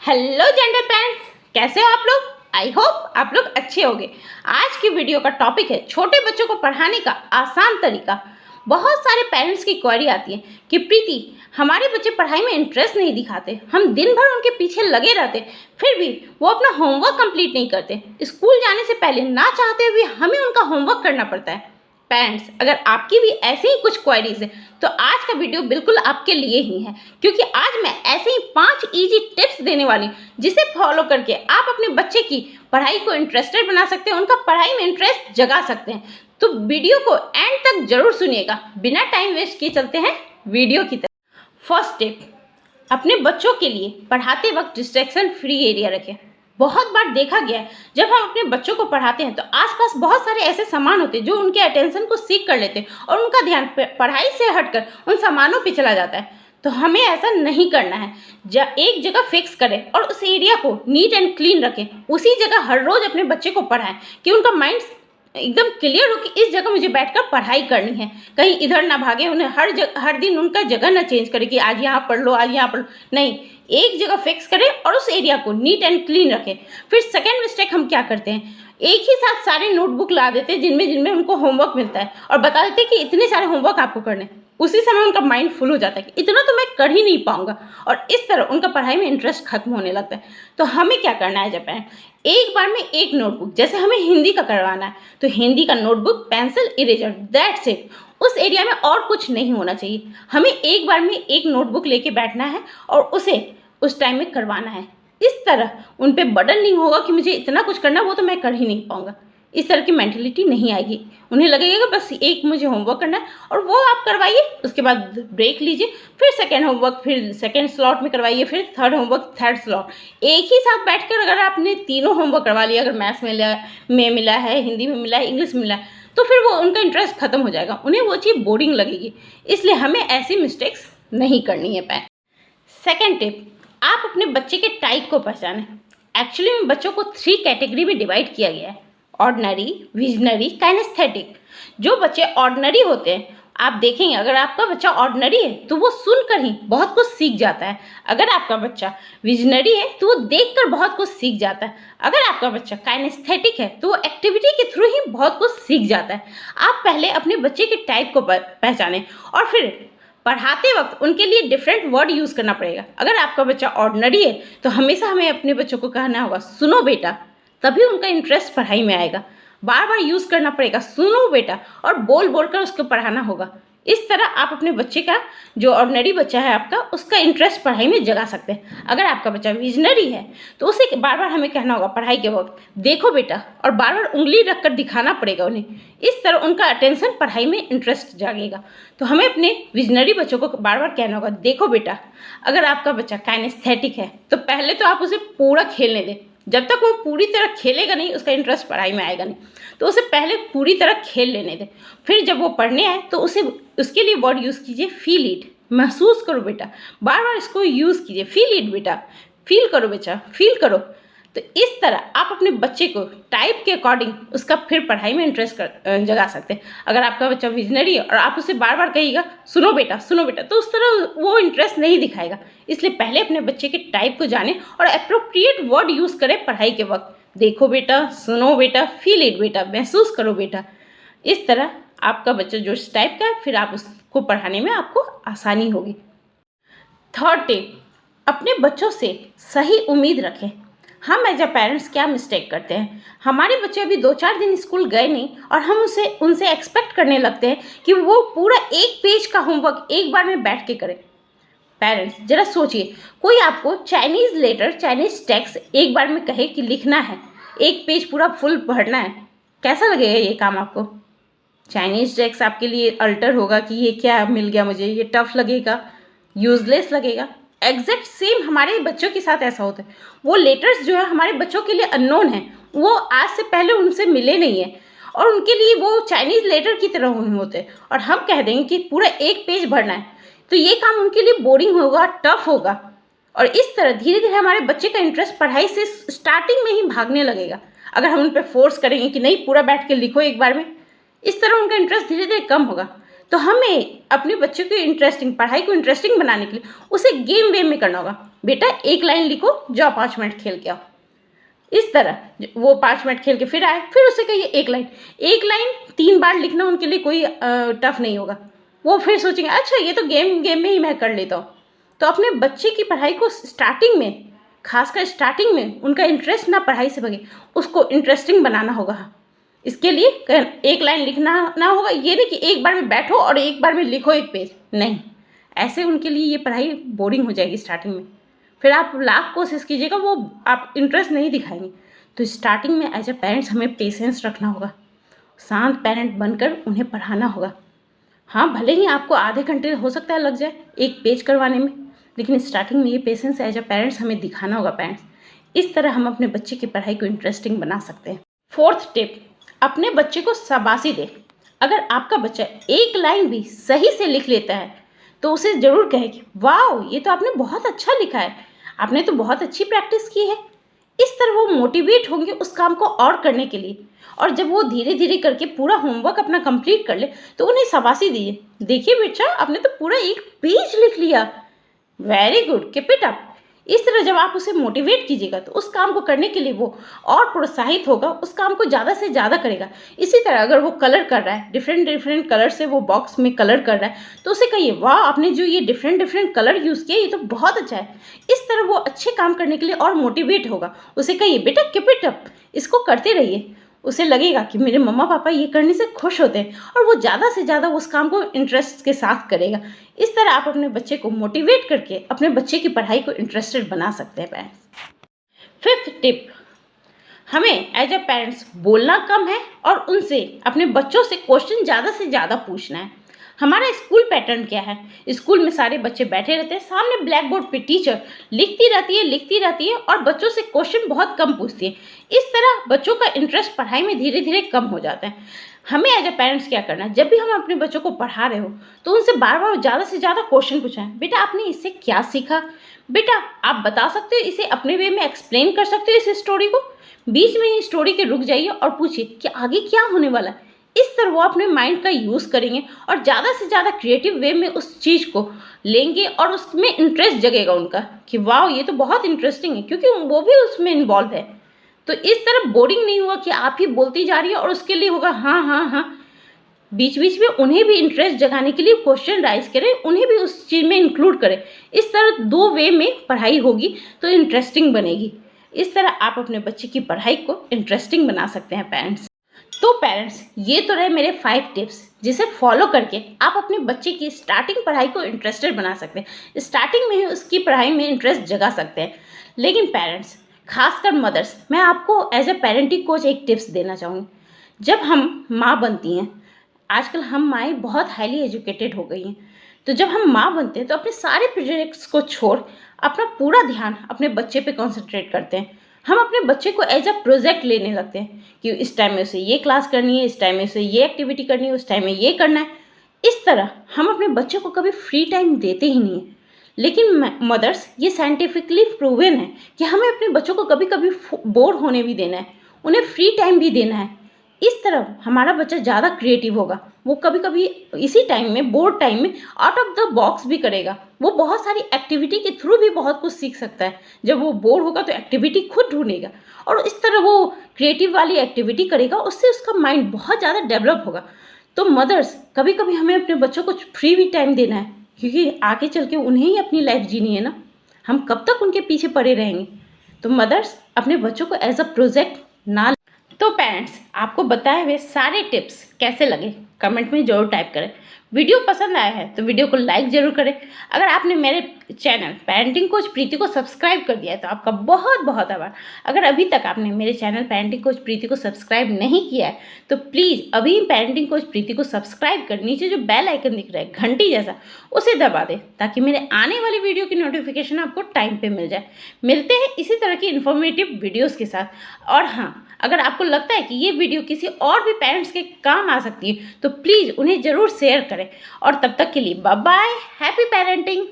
Hello gender parents, कैसे हो आप लोग। आई होप आप लोग अच्छे होंगे। आज की वीडियो का टॉपिक है छोटे बच्चों को पढ़ाने का आसान तरीका। बहुत सारे पेरेंट्स की क्वेरी आती है कि प्रीति, हमारे बच्चे पढ़ाई में इंटरेस्ट नहीं दिखाते, हम दिन भर उनके पीछे लगे रहते, फिर भी वो अपना होमवर्क कंप्लीट नहीं करते। स्कूल जाने से पहले ना चाहते हुए हमें उनका होमवर्क करना पड़ता है। पेरेंट्स, अगर आपकी भी ऐसी ही कुछ क्वेरीज है तो आज का वीडियो बिल्कुल आपके लिए ही है, क्योंकि आज मैं ऐसे ही 5 इजी टिप्स देने वाली हूँ जिसे फॉलो करके आप अपने बच्चे की पढ़ाई को इंटरेस्टेड बना सकते हैं, उनका पढ़ाई में इंटरेस्ट जगा सकते हैं। तो वीडियो को एंड तक जरूर सुनिएगा। बिना टाइम वेस्ट किए चलते हैं वीडियो की तरफ। फर्स्ट टिप, अपने बच्चों के लिए पढ़ाते वक्त डिस्ट्रैक्शन फ्री एरिया रखें। बहुत बार देखा गया है, जब हम अपने बच्चों को पढ़ाते हैं तो आसपास बहुत सारे ऐसे सामान होते हैं जो उनके अटेंशन को सीख कर लेते हैं और उनका ध्यान पढ़ाई से हटकर उन सामानों पे चला जाता है। तो हमें ऐसा नहीं करना है। एक जगह फिक्स करें और उस एरिया को नीट एंड क्लीन रखें। उसी जगह हर रोज अपने बच्चे को पढ़ाएं कि उनका माइंड एकदम क्लियर हो कि इस जगह मुझे बैठकर पढ़ाई करनी है। कहीं इधर ना भागे, उन्हें हर दिन उनका जगह ना चेंज करे कि आज यहाँ पढ़ लो, आज यहाँ पढ़ लो। नहीं, एक जगह फिक्स करें और उस एरिया को नीट एंड क्लीन रखें। फिर सेकेंड मिस्टेक हम क्या करते हैं, एक ही साथ सारे नोटबुक ला देते हैं जिनमें उनको होमवर्क मिलता है और बता देते हैं कि इतने सारे होमवर्क आपको करने। उसी समय उनका माइंड फुल हो जाता है कि इतना तो मैं कर ही नहीं पाऊंगा और इस तरह उनका पढ़ाई में इंटरेस्ट खत्म होने लगता है। तो हमें क्या करना है, जब एक बार में एक नोटबुक, जैसे हमें हिंदी का करवाना है तो हिंदी का notebook, pencil, eraser, that's it. उस एरिया में और कुछ नहीं होना चाहिए। हमें एक बार में एक नोटबुक लेके बैठना है और उसे उस टाइम में करवाना है। इस तरह उन पे बर्डन नहीं होगा कि मुझे इतना कुछ करना, वो तो मैं कर ही नहीं पाऊंगा। इस तरह की मेंटेलिटी नहीं आएगी। उन्हें लगेगा बस एक मुझे होमवर्क करना है और वो आप करवाइए, उसके बाद ब्रेक लीजिए, फिर सेकेंड होमवर्क फिर सेकेंड स्लॉट में करवाइए, फिर थर्ड होमवर्क थर्ड स्लॉट। एक ही साथ बैठकर अगर आपने तीनों होमवर्क करवा लिया, अगर मैथ्स में मिला है, हिंदी में मिला है, इंग्लिश में मिला है, तो फिर वो उनका इंटरेस्ट खत्म हो जाएगा, उन्हें वो चीज़ बोरिंग लगेगी। इसलिए हमें ऐसी मिस्टेक्स नहीं करनी है। सेकेंड टिप, आप अपने बच्चे के टाइप को पहचानें। एक्चुअली में बच्चों को 3 कैटेगरी में डिवाइड किया गया है, ऑर्डिनरी, विजनरी, काइनेस्थेटिक। जो बच्चे ऑर्डिनरी होते हैं, आप देखेंगे अगर आपका बच्चा ऑर्डिनरी है तो वो सुनकर ही बहुत कुछ सीख जाता है। अगर आपका बच्चा विजनरी है तो वो देखकर बहुत कुछ सीख जाता है। अगर आपका बच्चा काइनेस्थेटिक है तो वो एक्टिविटी के थ्रू ही बहुत कुछ सीख जाता है। आप पहले अपने बच्चे के टाइप को पहचानें और फिर पढ़ाते वक्त उनके लिए डिफरेंट वर्ड यूज़ करना पड़ेगा। अगर आपका बच्चा ऑर्डिनरी है तो हमेशा हमें अपने बच्चों को कहना होगा सुनो बेटा, तभी उनका इंटरेस्ट पढ़ाई में आएगा। बार बार यूज़ करना पड़ेगा सुनो बेटा और बोल बोल कर उसको पढ़ाना होगा। इस तरह आप अपने बच्चे का, जो ऑर्डिनरी बच्चा है आपका, उसका इंटरेस्ट पढ़ाई में जगा सकते हैं। अगर आपका बच्चा विजनरी है तो उसे बार बार हमें कहना होगा पढ़ाई के वक्त देखो बेटा, और बार बार उंगली रखकर दिखाना पड़ेगा उन्हें। इस तरह उनका अटेंशन पढ़ाई में इंटरेस्ट जागेगा। तो हमें अपने विजनरी बच्चों को बार बार कहना होगा देखो बेटा। अगर आपका बच्चा काइनेस्थेटिक है तो पहले तो आप उसे पूरा खेलने दें। जब तक वो पूरी तरह खेलेगा नहीं, उसका इंटरेस्ट पढ़ाई में आएगा नहीं। तो उसे पहले पूरी तरह खेल लेने दें। फिर जब वो पढ़ने आए तो उसके लिए वर्ड यूज़ कीजिए फील इट, महसूस करो बेटा। बार बार इसको यूज़ कीजिए, फील इट बेटा, फील करो बेटा, फील करो। तो इस तरह आप अपने बच्चे को टाइप के अकॉर्डिंग उसका फिर पढ़ाई में इंटरेस्ट जगा सकते हैं। अगर आपका बच्चा विजनरी है और आप उसे बार बार कहिएगा सुनो बेटा सुनो बेटा, तो उस तरह वो इंटरेस्ट नहीं दिखाएगा। इसलिए पहले अपने बच्चे के टाइप को जानें और अप्रोप्रिएट वर्ड यूज़ करें पढ़ाई के वक्त। देखो बेटा, सुनो बेटा, फील इट बेटा, महसूस करो बेटा। इस तरह आपका बच्चा जो इस टाइप का है, फिर आप उसको पढ़ाने में आपको आसानी होगी। थर्ड टिप, अपने बच्चों से सही उम्मीद रखें। हम एज अ पेरेंट्स क्या मिस्टेक करते हैं, हमारे बच्चे अभी 2-4 दिन स्कूल गए नहीं और हम उनसे एक्सपेक्ट करने लगते हैं कि वो पूरा 1 पेज का होमवर्क एक बार में बैठ के करें। पेरेंट्स जरा सोचिए, कोई आपको चाइनीज़ लेटर, चाइनीज़ टेक्स्ट एक बार में कहे कि लिखना है, 1 पेज पूरा फुल पढ़ना है, कैसा लगेगा ये काम आपको? चाइनीज़ टेक्स्ट आपके लिए अल्टर होगा कि ये क्या मिल गया मुझे, ये टफ लगेगा, यूजलेस लगेगा। एग्जैक्ट सेम हमारे बच्चों के साथ ऐसा होता है। वो लेटर्स जो है हमारे बच्चों के लिए अननोन है, वो आज से पहले उनसे मिले नहीं है और उनके लिए वो चाइनीज़ लेटर की तरह होते, और हम कह देंगे कि पूरा 1 पेज भरना है, तो ये काम उनके लिए बोरिंग होगा, टफ होगा। और इस तरह धीरे धीरे हमारे बच्चे का इंटरेस्ट पढ़ाई से स्टार्टिंग में ही भागने लगेगा। अगर हम उन पर फोर्स करेंगे कि नहीं पूरा बैठ के लिखो एक बार में, इस तरह उनका इंटरेस्ट धीरे धीरे कम होगा। तो हमें अपने बच्चे को पढ़ाई को इंटरेस्टिंग बनाने के लिए उसे गेम वेम में करना होगा। बेटा एक लाइन लिखो, जाओ 5 मिनट खेल के आओ। इस तरह वो 5 मिनट खेल के फिर आए, फिर उसे कहिए एक लाइन 3 बार लिखना उनके लिए कोई टफ नहीं होगा। वो फिर सोचेंगे अच्छा ये तो गेम में ही मैं कर लेता हूँ। तो अपने बच्चे की पढ़ाई को स्टार्टिंग में, खासकर स्टार्टिंग में उनका इंटरेस्ट ना पढ़ाई से भगे, उसको इंटरेस्टिंग बनाना होगा। इसके लिए एक लाइन लिखना ना होगा, ये नहीं कि एक बार में बैठो और एक बार में लिखो 1 पेज, नहीं, ऐसे उनके लिए ये पढ़ाई बोरिंग हो जाएगी स्टार्टिंग में। फिर आप लाख कोशिश कीजिएगा, वो आप इंटरेस्ट नहीं दिखाएंगे। तो स्टार्टिंग में एज ए पेरेंट्स हमें पेशेंस रखना होगा, शांत पेरेंट बनकर उन्हें पढ़ाना होगा। हाँ, भले ही आपको आधे घंटे हो सकता है लग जाए 1 पेज करवाने में, लेकिन स्टार्टिंग में ये पेशेंस एज ए पेरेंट्स हमें दिखाना होगा पेरेंट्स। इस तरह हम अपने बच्चे की पढ़ाई को इंटरेस्टिंग बना सकते हैं। 4th टिप, अपने बच्चे को शाबाशी दे। अगर आपका बच्चा एक लाइन भी सही से लिख लेता है तो उसे ज़रूर कहे कि वाह ये तो आपने बहुत अच्छा लिखा है, आपने तो बहुत अच्छी प्रैक्टिस की है। इस तरह वो मोटिवेट होंगे उस काम को और करने के लिए। और जब वो धीरे धीरे करके पूरा होमवर्क अपना कंप्लीट कर ले तो उन्हें शाबाशी दीजिए, देखिए बेटा आपने तो पूरा 1 पेज लिख लिया, very good, keep it up. इस तरह जब आप उसे मोटिवेट कीजिएगा तो उस काम को करने के लिए वो और प्रोत्साहित होगा, उस काम को ज़्यादा से ज़्यादा करेगा। इसी तरह अगर वो कलर कर रहा है, डिफरेंट कलर से वो बॉक्स में कलर कर रहा है, तो उसे कहिए वाह आपने जो ये डिफरेंट कलर यूज़ किया ये तो बहुत अच्छा है। इस तरह वो अच्छे काम करने के लिए और मोटिवेट होगा। उसे कहिए बेटा कीप इट अप, इसको करते रहिए। उसे लगेगा कि मेरे मम्मा पापा ये करने से खुश होते हैं और वो ज़्यादा से ज़्यादा उस काम को इंटरेस्ट के साथ करेगा। इस तरह आप अपने बच्चे को मोटिवेट करके अपने बच्चे की पढ़ाई को इंटरेस्टेड बना सकते हैं पेरेंट्स। 5th टिप, हमें एज ए पेरेंट्स बोलना कम है और उनसे अपने बच्चों से क्वेश्चन ज़्यादा से ज़्यादा पूछना है। हमारा स्कूल पैटर्न क्या है, स्कूल में सारे बच्चे बैठे रहते हैं, सामने ब्लैक बोर्ड पे टीचर लिखती रहती है और बच्चों से क्वेश्चन बहुत कम पूछती है। इस तरह बच्चों का इंटरेस्ट पढ़ाई में धीरे धीरे कम हो जाता है। हमें एज ए पेरेंट्स क्या करना है, जब भी हम अपने बच्चों को पढ़ा रहे हो तो उनसे बार बार ज़्यादा से ज़्यादा क्वेश्चन पूछें। बेटा आपने इससे क्या सीखा, बेटा आप बता सकते हो, इसे अपने वे में एक्सप्लेन कर सकते हो इस स्टोरी को। बीच में ही स्टोरी के रुक जाइए और पूछिए कि आगे क्या होने वाला है। इस तरह वो अपने माइंड का यूज़ करेंगे और ज़्यादा से ज़्यादा क्रिएटिव वे में उस चीज़ को लेंगे और उसमें इंटरेस्ट जगेगा उनका कि वाह ये तो बहुत इंटरेस्टिंग है, क्योंकि वो भी उसमें इन्वॉल्व है। तो इस तरह बोरिंग नहीं हुआ कि आप ही बोलती जा रही है और उसके लिए होगा हाँ हाँ हाँ। बीच बीच में उन्हें भी इंटरेस्ट जगाने के लिए क्वेश्चन राइज करें, उन्हें भी उस चीज़ में इंक्लूड करें। इस तरह 2 वे में पढ़ाई होगी तो इंटरेस्टिंग बनेगी। इस तरह आप अपने बच्चे की पढ़ाई को इंटरेस्टिंग बना सकते हैं पेरेंट्स। तो पेरेंट्स ये तो रहे मेरे 5 टिप्स जिसे फॉलो करके आप अपने बच्चे की स्टार्टिंग पढ़ाई को इंटरेस्टेड बना सकते हैं, स्टार्टिंग में ही उसकी पढ़ाई में इंटरेस्ट जगा सकते हैं। लेकिन पेरेंट्स, खासकर मदर्स, मैं आपको एज ए पेरेंटिंग कोच एक टिप्स देना चाहूँगी। जब हम माँ बनती हैं, आजकल हम माएँ बहुत हाईली एजुकेटेड हो गई हैं, तो जब हम माँ बनते हैं तो अपने सारे प्रोजेक्ट्स को छोड़ अपना पूरा ध्यान अपने बच्चे पे कंसंट्रेट करते हैं। हम अपने बच्चे को एज अ प्रोजेक्ट लेने लगते हैं कि इस टाइम में उसे ये क्लास करनी है, इस टाइम में उसे ये एक्टिविटी करनी है, उस टाइम में ये करना है। इस तरह हम अपने बच्चे को कभी फ्री टाइम देते ही नहीं है। लेकिन मदर्स, ये साइंटिफिकली प्रूवन है कि हमें अपने बच्चों को कभी कभी बोर होने भी देना है, उन्हें फ्री टाइम भी देना है। इस तरह हमारा बच्चा ज़्यादा क्रिएटिव होगा। वो कभी कभी इसी टाइम में, बोर्ड टाइम में, आउट ऑफ द बॉक्स भी करेगा। वो बहुत सारी एक्टिविटी के थ्रू भी बहुत कुछ सीख सकता है। जब वो बोर होगा तो एक्टिविटी खुद ढूंढेगा और इस तरह वो क्रिएटिव वाली एक्टिविटी करेगा, उससे उसका माइंड बहुत ज़्यादा डेवलप होगा। तो मदर्स, कभी कभी हमें अपने बच्चों को फ्री भी टाइम देना है, क्योंकि आगे चल के उन्हें ही अपनी लाइफ जीनी है ना। हम कब तक उनके पीछे पड़े रहेंगे। तो मदर्स, अपने बच्चों को एज अ प्रोजेक्ट ना। तो पेरेंट्स, आपको बताए हुए सारे टिप्स कैसे लगे कमेंट में ज़रूर टाइप करें। वीडियो पसंद आया है तो वीडियो को लाइक ज़रूर करें। अगर आपने मेरे चैनल पेरेंटिंग कोच प्रीति को सब्सक्राइब कर दिया है तो आपका बहुत बहुत आभार। अगर अभी तक आपने मेरे चैनल पेरेंटिंग कोच प्रीति को सब्सक्राइब नहीं किया है तो प्लीज़ अभी पेरेंटिंग कोच प्रीति को सब्सक्राइब कर नीचे जो बेल आइकन दिख रहा है घंटी जैसा, उसे दबा दें ताकि मेरे आने वाली वीडियो की नोटिफिकेशन आपको टाइम पे मिल जाए। मिलते हैं इसी तरह की इन्फॉर्मेटिव वीडियोज़ के साथ। और हाँ, अगर आपको लगता है कि ये वीडियो किसी और भी पेरेंट्स के काम आ सकती है तो प्लीज़ उन्हें ज़रूर शेयर करें। और तब तक के लिए बाय बाय, हैप्पी पेरेंटिंग।